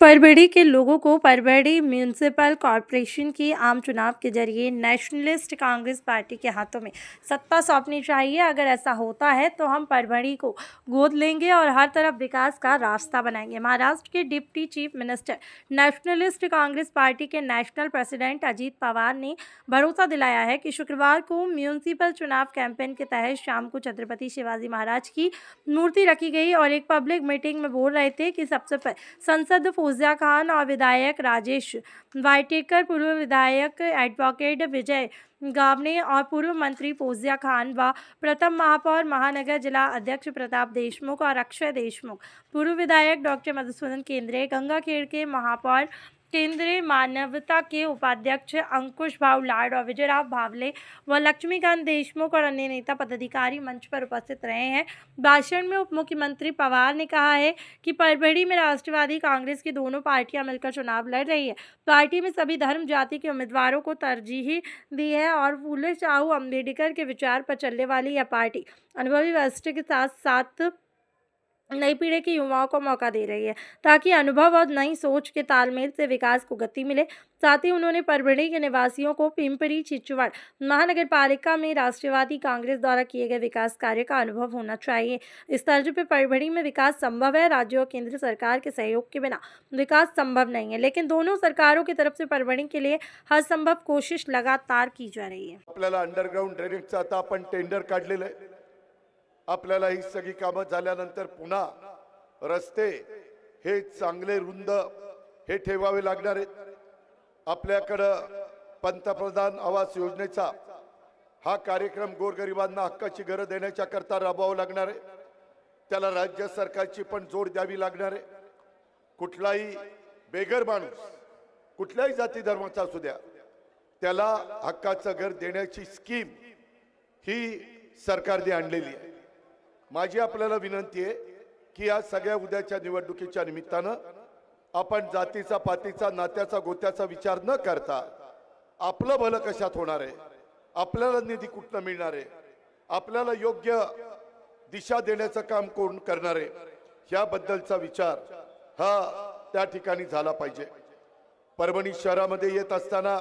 परभणी के लोगों को Parbhani municipal corporation की आम चुनाव के जरिए नेशनलिस्ट कांग्रेस पार्टी के हाथों में सत्ता सौंपनी चाहिए। अगर ऐसा होता है तो हम परभणी को गोद लेंगे और हर तरफ विकास का रास्ता बनाएंगे। महाराष्ट्र के deputy chief minister, Nationalist Congress Party के नेशनल प्रेसिडेंट अजीत पवार ने भरोसा दिलाया है कि शुक्रवार को म्यूनिसिपल चुनाव कैंपेन के तहत शाम को छत्रपति शिवाजी महाराज की मूर्ति रखी गई और एक पब्लिक मीटिंग में बोल रहे थे कि सबसे पहले सांसद फौजिया खान और विधायक राजेश वाइटेकर, पूर्व विधायक एडवोकेट विजय गावने और पूर्व मंत्री फौजिया खान व प्रथम महापौर महानगर जिला अध्यक्ष प्रताप देशमुख और अक्षय देशमुख, पूर्व विधायक डॉक्टर मधुसूदन केंद्रे, गंगाखेड़ के महापौर केंद्रीय मानवता के उपाध्यक्ष अंकुश भाऊ लाड और विजयराव भावले व लक्ष्मीकांत देशमुख और अन्य नेता पदाधिकारी मंच पर उपस्थित रहे हैं। भाषण में उप मुख्यमंत्री पवार ने कहा है कि परभणी में राष्ट्रवादी कांग्रेस की दोनों पार्टियां मिलकर चुनाव लड़ रही है। पार्टी में सभी धर्म जाति के उम्मीदवारों को तरजीह दी है और फूले साहू अम्बेडकर के विचार पर चलने वाली यह पार्टी अनुभवी वरिष्ठ के साथ साथ नई पीढ़ी के युवाओं को मौका दे रही है ताकि अनुभव और नई सोच के तालमेल से विकास को गति मिले। साथ ही उन्होंने परभणी के निवासियों को पिंपरी चिचवड़ महानगर पालिका में राष्ट्रवादी कांग्रेस द्वारा किए गए विकास कार्य का अनुभव होना चाहिए। इस तर्ज पर परभणी में विकास संभव है। राज्य और केंद्र सरकार के सहयोग के बिना विकास संभव नहीं है, लेकिन दोनों सरकारों की तरफ से परभणी के लिए हर संभव कोशिश लगातार की जा रही है। आपल्याला अंडरग्राउंड ड्रेनेजचं आता आपण टेंडर काढलेलं आहे। आपल्याला ही सगळी कामं झाल्यानंतर पुन्हा रस्ते हे चांगले रुंद हे ठेवावे लागणार आहेत। आपल्याकडं पंतप्रधान आवास योजनेचा हा कार्यक्रम गोरगरिबांना हक्काची घरं देण्याच्या करता राबवावा लागणार आहे। त्याला राज्य सरकारची पण जोड द्यावी लागणार आहे। कुठलाही बेघर माणूस कुठल्याही जाती धर्माचा असू द्या त्याला हक्काचं घर देण्याची स्कीम ही सरकारने आणलेली आहे। माझी आपल्याला विनंती आहे की या सगळ्या उद्याच्या निवडणुकीच्या निमित्तानं आपण जातीचा पातीचा नात्याचा गोत्याचा विचार न करता आपलं भलं कशात होणार आहे, आपल्याला निधी कुठनं मिळणार आहे, आपल्याला योग्य दिशा देण्याचं काम कोण करणार आहे याबद्दलचा विचार हा त्या ठिकाणी झाला पाहिजे। परभणी शहरामध्ये येत असताना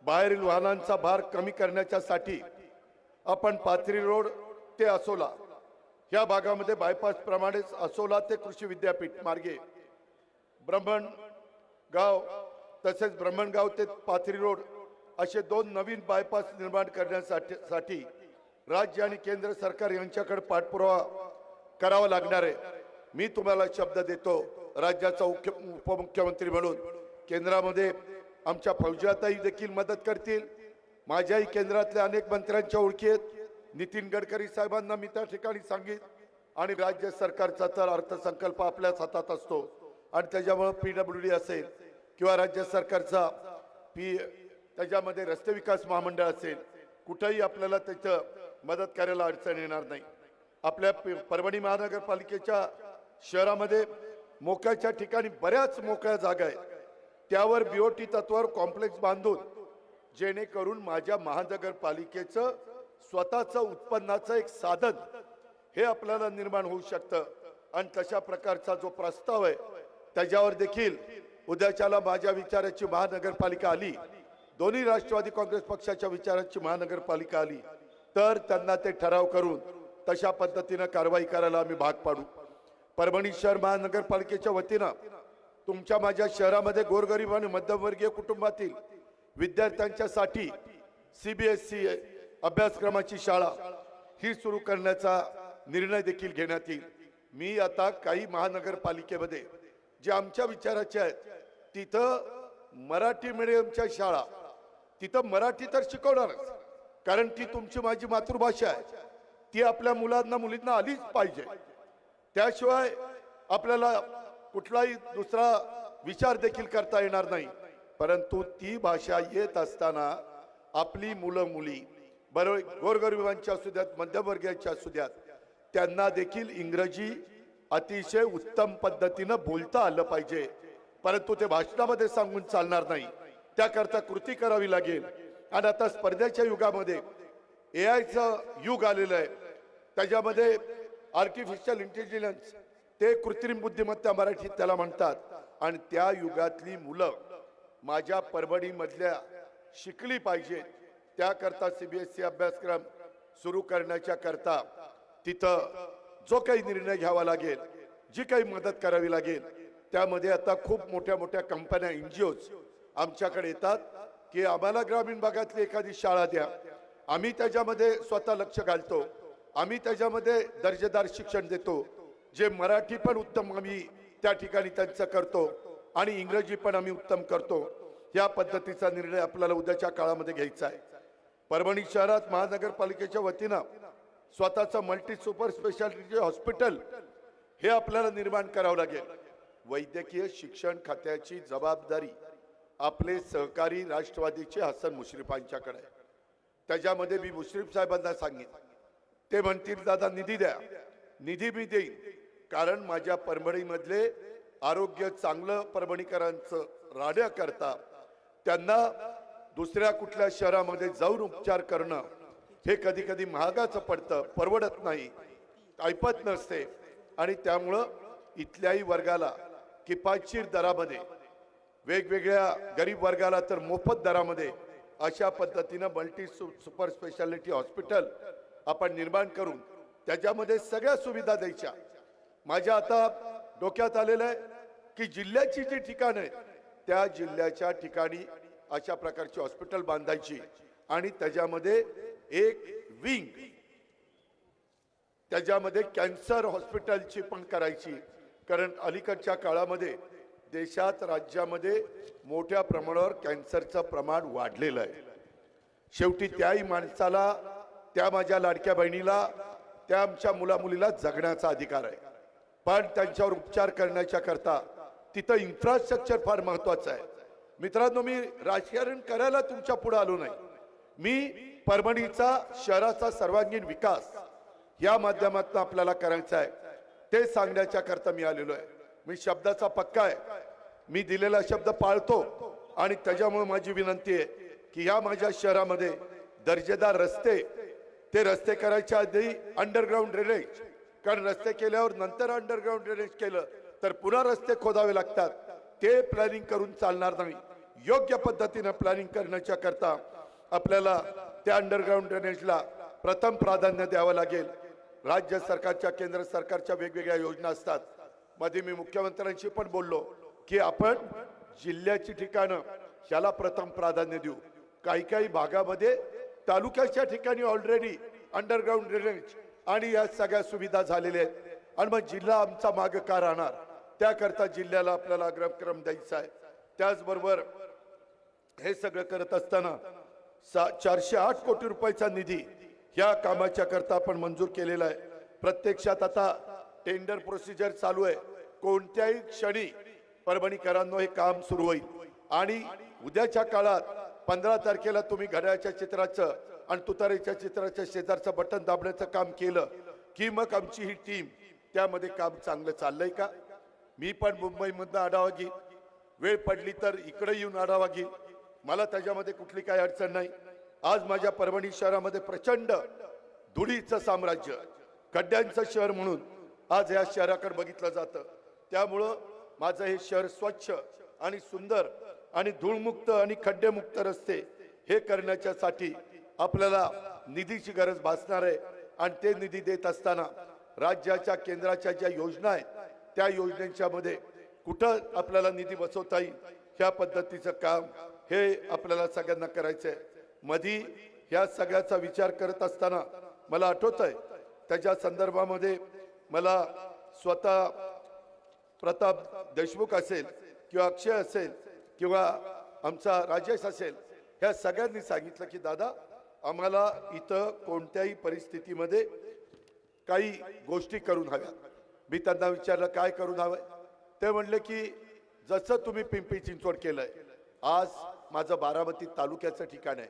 बाहेरील वाहनांचा भार कमी करण्यासाठी आपण पाथरी रोड ते असोला या भागामध्ये बायपास प्रमाणेच असोला ते कृषी विद्यापीठ मार्गे ब्रह्मणगाव तसेच ब्रह्मणगाव ते पाथरी रोड असे दोन नवीन बायपास निर्माण करण्यासाठी राज्य आणि केंद्र सरकार यांच्याकडे पाठपुरावा करावा लागणार आहे। मी तुम्हाला शब्द देतो, राज्याचा उपमुख्यमंत्री म्हणून केंद्रामध्ये आमच्या फौजियाताई देखील मदत करतील। माझ्याही केंद्रातल्या अनेक मंत्र्यांच्या ओळखी आहेत। नितीन गडकरी साहेबांना मी त्या ठिकाणी सांगित आणि राज्य सरकारचा तर अर्थसंकल्प आपल्याच हातात असतो आणि त्याच्यामुळे पीडब्ल्यूडी असेल किंवा राज्य सरकारचा त्याच्यामध्ये रस्ते विकास महामंडळ असेल, कुठेही आपल्याला त्याचं मदत करायला अडचण येणार नाही। आपल्या परभणी महानगरपालिकेच्या शहरामध्ये मोक्याच्या ठिकाणी बऱ्याच मोकळ्या जागा आहेत, त्यावर बीओटी तत्वावर कॉम्प्लेक्स बांधून जेणेकरून माझ्या महानगरपालिकेचं स्वतःचं उत्पन्नाचं एक साधन हे आपल्याला निर्माण होऊ शकतं आणि तशा प्रकारचा जो प्रस्ताव आहे त्याच्यावर देखील उद्याच्याला माझ्या विचाराची महानगरपालिका आली, दोन्ही राष्ट्रवादी काँग्रेस पक्षाच्या विचाराची महानगरपालिका आली तर त्यांना ते ठराव करून तशा पद्धतीने कारवाई करायला आम्ही भाग पाडू। परभणी शहर महानगरपालिकेच्या वतीनं तुमच्या माझ्या शहरामध्ये गोरगरीब आणि मध्यमवर्गीय कुटुंबातील विद्यार्थ्यांच्यासाठी सीबीएसई अभ्यासक्रमाची शाळा ही सुरू करण्याचा निर्णय देखील घेण्यात येईल। मी आता काही महानगरपालिकेमध्ये जे आमच्या विचाराचे आहेत तिथं मराठी मीडियमच्या शाळा तिथं मराठी तर शिकवणारच, कारण ती तुमची माझी मातृभाषा आहे, ती आपल्या मुलांना मुलींना आलीच पाहिजे। त्याशिवाय आपल्याला कुठलाही दुसरा विचार देखील करता येणार नाही। परंतु ती भाषा येत असताना आपली मुलं मुली बरोबर गोरगरिबांच्या असू द्यात मध्यमवर्गीयांच्या असू द्यात त्यांना देखील इंग्रजी अतिशय उत्तम पद्धतीने बोलता आलं पाहिजे। परंतु ते भाषणामध्ये सांगून चालणार नाही, त्याकरता कृती करावी लागेल। आणि आता स्पर्धेच्या युगामध्ये एआयचं युग आलेलं आहे, त्याच्यामध्ये आर्टिफिशियल इंटेलिजन्स ते कृत्रिम बुद्धिमत्ता मराठीत त्याला म्हणतात आणि त्या युगातली मुलं माझ्या परभणीमधल्या शिकली पाहिजेत, त्याकरता CBSE अभ्यासक्रम सुरू करण्याच्या करता तिथं जो काही निर्णय घ्यावा लागेल, जी काही मदत करावी लागेल, त्यामध्ये आता खूप मोठ्या मोठ्या कंपन्या, NGOज आमच्याकडे येतात की आम्हाला ग्रामीण भागातली एखादी शाळा द्या, आम्ही त्याच्यामध्ये स्वतः लक्ष घालतो, आम्ही त्याच्यामध्ये दर्जेदार शिक्षण देतो, जे मराठी पण उत्तम आम्ही त्या ठिकाणी त्यांचं करतो आणि इंग्रजी पण आम्ही उत्तम करतो. या पद्धतीचा निर्णय आपल्याला उद्याच्या काळामध्ये घ्यायचा आहे. परभणी शहरात महानगरपालिकेच्या वतीनं स्वतःचं मल्टी सुपर स्पेशालिटी हॉस्पिटल हे आपल्याला निर्माण करावं लागेल. वैद्यकीय शिक्षण खात्याची जबाबदारी आपले सहकारी राष्ट्रवादीचे हसन मुश्रीफांच्याकडे आहे. त्याच्यामध्ये मी मुश्रीफ साहेबांना सांगितलं, ते म्हणतील दादा निधी द्या, निधी मी देईन, कारण माझ्या परभणीमधले आरोग्य चांगलं परभणीकरांचं राहण्या करता त्यांना दुसऱ्या कुठल्या शहरामध्ये जाऊन उपचार करणं हे कधी कधी महागाचं पडतं, परवडत नाही, ऐपत नसते आणि त्यामुळं इथल्याही वर्गाला किफायतशीर दरामध्ये, वेगवेगळ्या गरीब वर्गाला तर मोफत दरामध्ये अशा पद्धतीनं मल्टी सुपर स्पेशालिटी हॉस्पिटल आपण निर्माण करून त्याच्यामध्ये सगळ्या सुविधा द्यायच्या. माझ्या आता डोक्यात आलेलं आहे की जिल्ह्याची जी ठिकाणं आहेत त्या जिल्ह्याच्या ठिकाणी अशा प्रकारची हॉस्पिटल बांधायची आणि त्याच्यामध्ये एक विंग त्याच्यामध्ये कॅन्सर हॉस्पिटलची पण करायची, कारण अलीकडच्या काळामध्ये देशात, राज्यामध्ये मोठ्या प्रमाणावर कॅन्सरचं प्रमाण वाढलेलं आहे. शेवटी त्याही माणसाला, त्या माझ्या लाडक्या बहिणीला, त्या आमच्या मुलामुलीला जगण्याचा अधिकार आहे, पण त्यांच्यावर उपचार करण्याच्या करता तिथं इन्फ्रास्ट्रक्चर फार महत्वाचं आहे. मित्रांनो, मी राजकारण करायला तुमच्या पुढे आलो नाही, मी परभणीचा, शहराचा सर्वांगीण विकास या माध्यमातून आपल्याला करायचा आहे ते सांगण्याच्या करता मी आलेलो आहे. मी शब्दाचा पक्का आहे, मी दिलेला शब्द पाळतो आणि त्याच्यामुळे माझी विनंती आहे की या माझ्या शहरामध्ये दर्जेदार रस्ते, ते रस्ते करायच्या आधी अंडरग्राऊंड ड्रेनेज, कारण रस्ते केल्यावर नंतर अंडरग्राऊंड ड्रेनेज केलं तर पुन्हा रस्ते खोदावे लागतात, ते प्लॅनिंग करून चालणार नाही. योग्य पद्धतीने प्लॅनिंग करण्याच्या करता आपल्याला त्या अंडरग्राऊंड ड्रेनेजला प्रथम प्राधान्य द्यावं लागेल. राज्य सरकारच्या, केंद्र सरकारच्या वेगवेगळ्या योजना असतात. मध्ये मी मुख्यमंत्र्यांशी पण बोललो की आपण जिल्ह्याची ठिकाणं ह्याला प्रथम प्राधान्य देऊ. काही काही भागामध्ये तालुक्याच्या ठिकाणी ऑलरेडी अंडरग्राऊंड ड्रेनेज आणि या सगळ्या सुविधा झालेल्या आहेत आणि मग जिल्हा आमचा मागे का राहणार, त्याकरता जिल्ह्याला आपल्याला अग्रक्रम द्यायचा आहे. त्याचबरोबर हे सगळं करत असताना 408 कोटी रुपयाचा निधी या कामाच्या करता आपण मंजूर केलेला आहे. प्रत्यक्षात आता टेंडर प्रोसिजर चालू आहे, कोणत्याही क्षणी परभणीकरांनो हे काम सुरू होईल आणि उद्याच्या काळात 15 तारखेला तुम्ही घड्याळ्याच्या चित्राचं आणि तुतारीच्या चित्राच्या शेजारचं बटन दाबण्याचं काम केलं की मग आमची ही टीम त्यामध्ये काम चांगलं चाललंय का. मी पण मुंबईमधनं आढावा घेईन, वेळ पडली तर इकडे येऊन आढावा घेईन, मला त्याच्यामध्ये कुठली काही अडचण नाही. आज माझ्या परभणी शहरामध्ये प्रचंड धुळीचं साम्राज्य, खड्ड्यांचं शहर म्हणून आज या शहराकडे बघितलं जातं. त्यामुळं माझं हे शहर स्वच्छ आणि सुंदर आणि धूळमुक्त आणि खड्डेमुक्त रस्ते हे करण्याच्यासाठी आपल्याला निधीची गरज भासणार आहे आणि ते निधी देत असताना राज्याच्या, केंद्राच्या ज्या योजना आहेत त्या योजनेच्या मध्ये कुठं आपल्याला निधी बसवता येईल ह्या पद्धतीचं काम हे आपल्याला सगळ्यांना करायचं आहे. मधी ह्या सगळ्याचा विचार करत असताना मला आठवतंय त्याच्या संदर्भामध्ये मला स्वतः प्रताप देशमुख असेल किंवा अक्षय असेल किंवा आमचा राजेश असेल, ह्या सगळ्यांनी सांगितलं की दादा आम्हाला इथं कोणत्याही परिस्थितीमध्ये काही गोष्टी करून हव्या. मी त्यांना विचारलं काय करून हवंय, ते म्हणले की जसं तुम्ही पिंपरी चिंचवड केलंय, आज माझं बारामती तालुक्याचं ठिकाण आहे,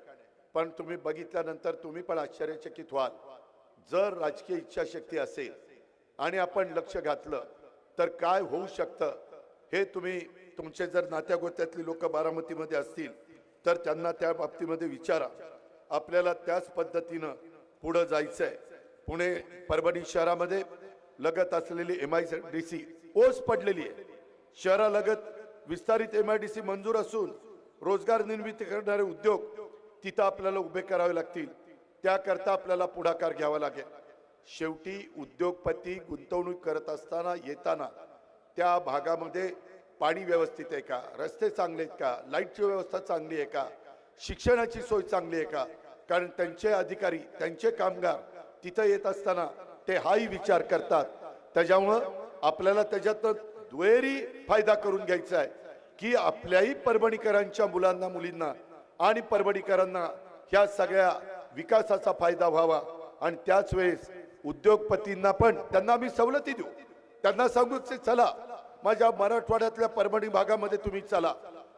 पण तुम्ही बघितल्यानंतर तुम्ही पण आश्चर्यचकित व्हाल. जर राजकीय इच्छाशक्ती असेल आणि आपण लक्ष घातलं तर काय होऊ शकतं हे तुम्ही, तुमचे जर नात्यागोत्यातली लोक बारामतीमध्ये असतील तर त्यांना त्या बाबतीमध्ये विचारा. आपल्याला त्याच पद्धतीनं पुढे जायचंय. पुणे परभणी शहरामध्ये लगत असलेली MIDC ओस पडलेली आहे. शहरालगत विस्तारित MIDC मंजूर असून रोजगार निर्मिती करणारे उद्योग तिथं आपल्याला उभे करावे लागतील. त्याकरता आपल्याला पुढाकार घ्यावा लागेल. शेवटी उद्योगपती गुंतवणूक करत असताना येताना त्या भागामध्ये पाणी व्यवस्थित आहे का, रस्ते चांगले आहेत का, लाईटची व्यवस्था चांगली आहे का, शिक्षणाची सोय चांगली आहे का, कारण त्यांचे अधिकारी त्यांचे कामगार तिथं येत असताना ते हाही विचार करतात. त्याच्यामुळं आपल्याला त्याच्यात दुहेरी फायदा करून घ्यायचा आहे की आपल्याही परभणीकरांच्या मुलांना मुलींना आणि परभणीकरांना ह्या सगळ्या विकासाचा फायदा व्हावा. आणि त्याच वेळेस उद्योगपतींना पण त्यांना आम्ही सवलती देऊ. त्यांना सांगू की चला माझ्या मराठवाड्यातल्या परभणी भागामध्ये तुम्ही चला,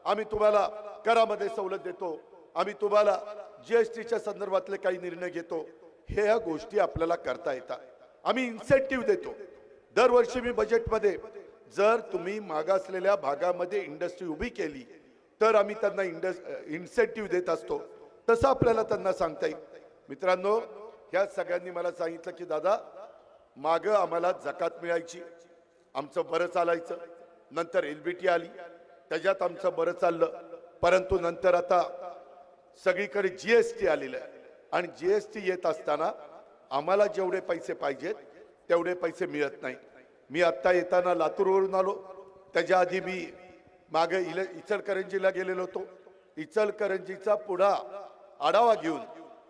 आम्ही तुम्हाला करामध्ये सवलत देतो, आम्ही तुम्हाला GSTच्या संदर्भातले काही निर्णय घेतो. हे या गोष्टी आपल्याला करता येतात. आम्ही इन्सेंटिव्ह देतो. दरवर्षी मी बजेटमध्ये जर तुम्ही मागासलेल्या भागामध्ये इंडस्ट्री उभी केली तर आम्ही त्यांना इन्सेंटिव्ह देत असतो. तसं आपल्याला त्यांना सांगता येईल. मित्रांनो, ह्या सगळ्यांनी मला सांगितलं की दादा मागं आम्हाला जकात मिळायची, आमचं बरं चालायचं, नंतर LBT आली, त्याच्यात आमचं बरं चाललं, परंतु नंतर आता सगळीकडे GST आलेलं आहे आणि GST येत असताना आम्हाला जेवढे पैसे पाहिजेत तेवढे पैसे मिळत नाही. मी आत्ता येताना लातूरवरून आलो, त्याच्या आधी मी मागे इचलकरंजीला गेलेलो होतो. इचलकरंजीचा पुढा आढावा घेऊन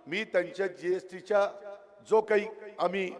मी त्यांच्या GSTच्या जो काही आम्ही